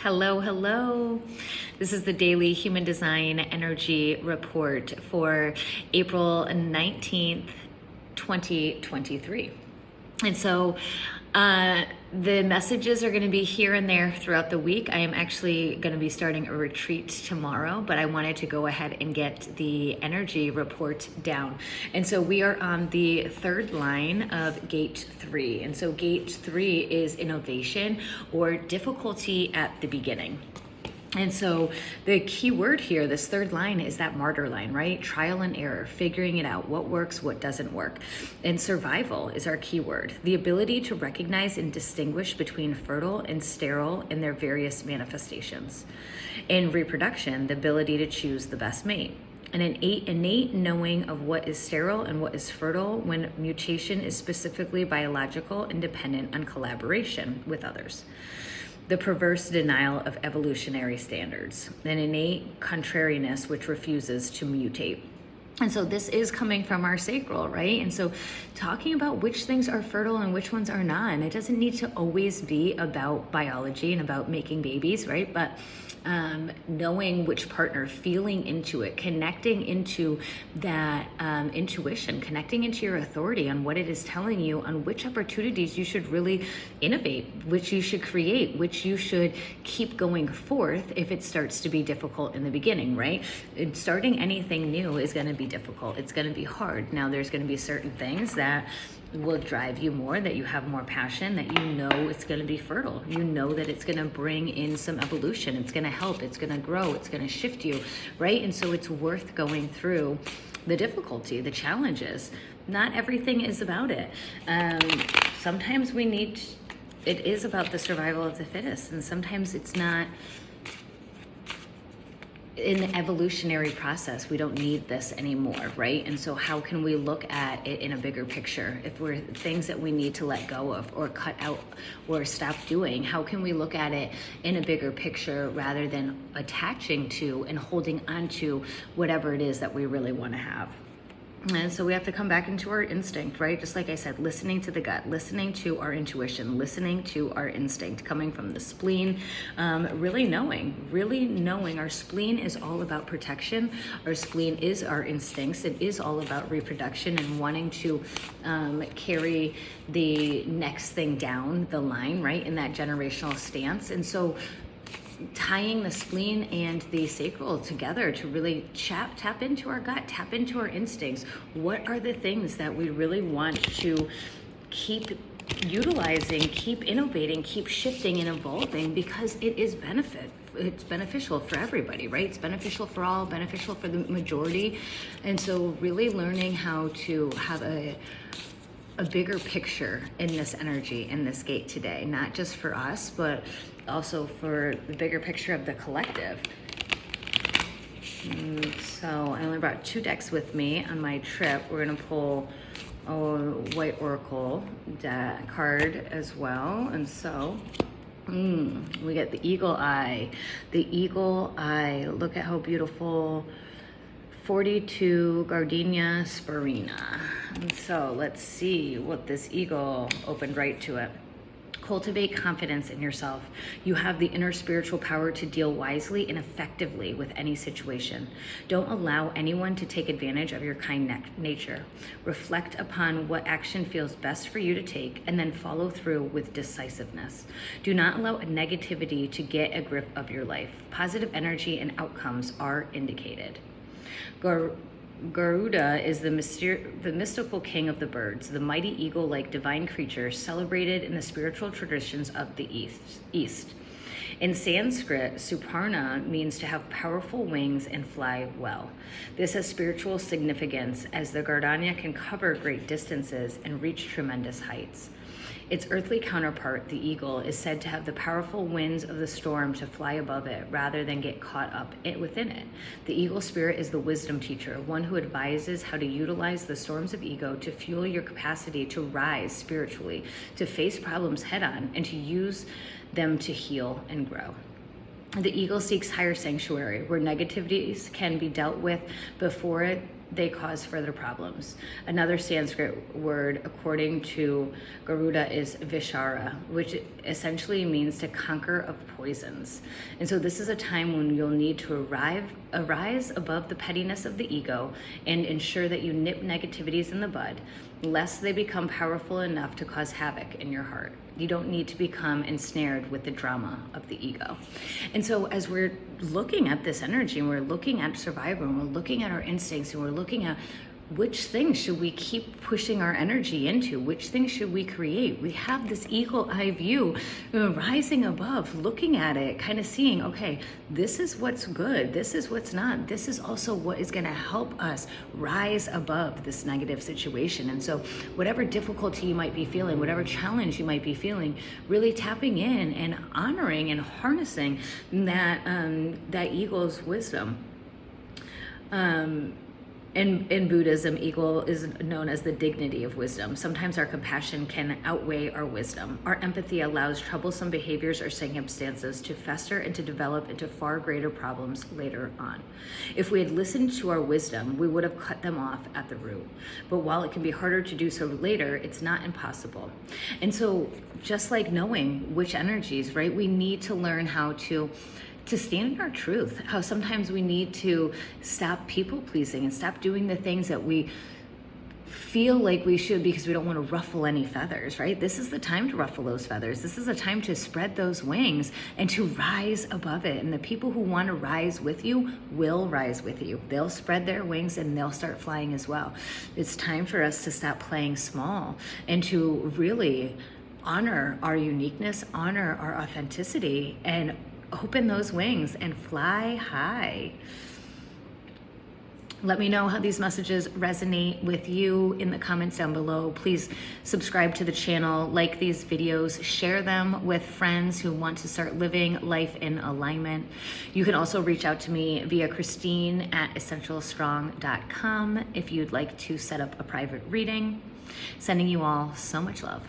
Hello, hello. This is the daily human design energy report for April 19th, 2023. And so the messages are going to be here and there throughout the week. I am actually going to be starting a retreat tomorrow, but I wanted to go ahead and get the energy report down. And so we are on the third line of gate 3. And so gate 3 is innovation or difficulty at the beginning. And so the key word here, this third line, is that martyr line, right? Trial and error, figuring it out, what works, what doesn't work. And survival is our key word. The ability to recognize and distinguish between fertile and sterile in their various manifestations. In reproduction, the ability to choose the best mate. An innate knowing of what is sterile and what is fertile when mutation is specifically biological and dependent on collaboration with others. The perverse denial of evolutionary standards, an innate contrariness which refuses to mutate. And so this is coming from our sacral, right? And so talking about which things are fertile and which ones are not, and it doesn't need to always be about biology and about making babies, right? But knowing which partner, feeling into it, connecting into that intuition, connecting into your authority on what it is telling you, on which opportunities you should really innovate, which you should create, which you should keep going forth if it starts to be difficult in the beginning, right? And starting anything new is going to be difficult. It's going to be hard. Now, there's going to be certain things that will drive you more, that you have more passion, that you know it's going to be fertile. You know that it's going to bring in some evolution. It's going to help. It's going to grow. It's going to shift you, right? And so it's worth going through the difficulty, the challenges. Not everything is about it. Sometimes it is about the survival of the fittest, and sometimes it's not. In the evolutionary process, we don't need this anymore, right? And so how can we look at it in a bigger picture? If we're things that we need to let go of or cut out or stop doing, how can we look at it in a bigger picture rather than attaching to and holding on to whatever it is that we really want to have? And so we have to come back into our instinct, right? Just like I said, listening to the gut, listening to our intuition, listening to our instinct, coming from the spleen, really knowing our spleen is all about protection. Our spleen is our instincts. It is all about reproduction and wanting to carry the next thing down the line, right? In that generational stance. And so tying the spleen and the sacral together to really tap into our gut, tap into our instincts. What are the things that we really want to keep utilizing, keep innovating, keep shifting and evolving, because it is it's beneficial for everybody, right? It's beneficial for all, beneficial for the majority. And so really learning how to have a bigger picture in this energy, in this gate today, not just for us, but also for the bigger picture of the collective. So I only brought 2 decks with me on my trip. We're gonna pull a White Oracle card as well. And so we get the Eagle Eye. The Eagle Eye, look at how beautiful. 42 Garuda Suparna. And so let's see what this eagle opened right to it. Cultivate confidence in yourself. You have the inner spiritual power to deal wisely and effectively with any situation. Don't allow anyone to take advantage of your kind nature. Reflect upon what action feels best for you to take and then follow through with decisiveness. Do not allow negativity to get a grip of your life. Positive energy and outcomes are indicated. Garuda is the mystical king of the birds, the mighty eagle-like divine creature celebrated in the spiritual traditions of the East. In Sanskrit, Suparna means to have powerful wings and fly well. This has spiritual significance as the Garuda can cover great distances and reach tremendous heights. Its earthly counterpart, the eagle, is said to have the powerful winds of the storm to fly above it rather than get caught up within it. The eagle spirit is the wisdom teacher, one who advises how to utilize the storms of ego to fuel your capacity to rise spiritually, to face problems head on, and to use them to heal and grow. The eagle seeks higher sanctuary, where negativities can be dealt with before they cause further problems. Another Sanskrit word, according to Garuda, is Vishara, which essentially means to conquer of poisons. And so this is a time when you'll need to arise above the pettiness of the ego and ensure that you nip negativities in the bud, lest they become powerful enough to cause havoc in your heart. You don't need to become ensnared with the drama of the ego. And so as we're looking at this energy, and we're looking at survival, and we're looking at our instincts, and we're looking at which things should we keep pushing our energy into? Which things should we create? We have this eagle eye view, rising above, looking at it, kind of seeing, okay, this is what's good. This is what's not. This is also what is going to help us rise above this negative situation. And so whatever difficulty you might be feeling, whatever challenge you might be feeling, really tapping in and honoring and harnessing that eagle's wisdom. In Buddhism, eagle is known as the dignity of wisdom. Sometimes our compassion can outweigh our wisdom. Our empathy allows troublesome behaviors or circumstances to fester and to develop into far greater problems later on. If we had listened to our wisdom, we would have cut them off at the root. But while it can be harder to do so later, it's not impossible. And so just like knowing which energies, right, we need to learn how to stand in our truth, how sometimes we need to stop people pleasing and stop doing the things that we feel like we should because we don't want to ruffle any feathers, right? This is the time to ruffle those feathers. This is a time to spread those wings and to rise above it. And the people who want to rise with you will rise with you. They'll spread their wings and they'll start flying as well. It's time for us to stop playing small and to really honor our uniqueness, honor our authenticity, and open those wings and fly high. Let me know how these messages resonate with you in the comments down below. Please subscribe to the channel, like these videos, share them with friends who want to start living life in alignment. You can also reach out to me via Christine@essentialstrong.com if you'd like to set up a private reading. Sending you all so much love.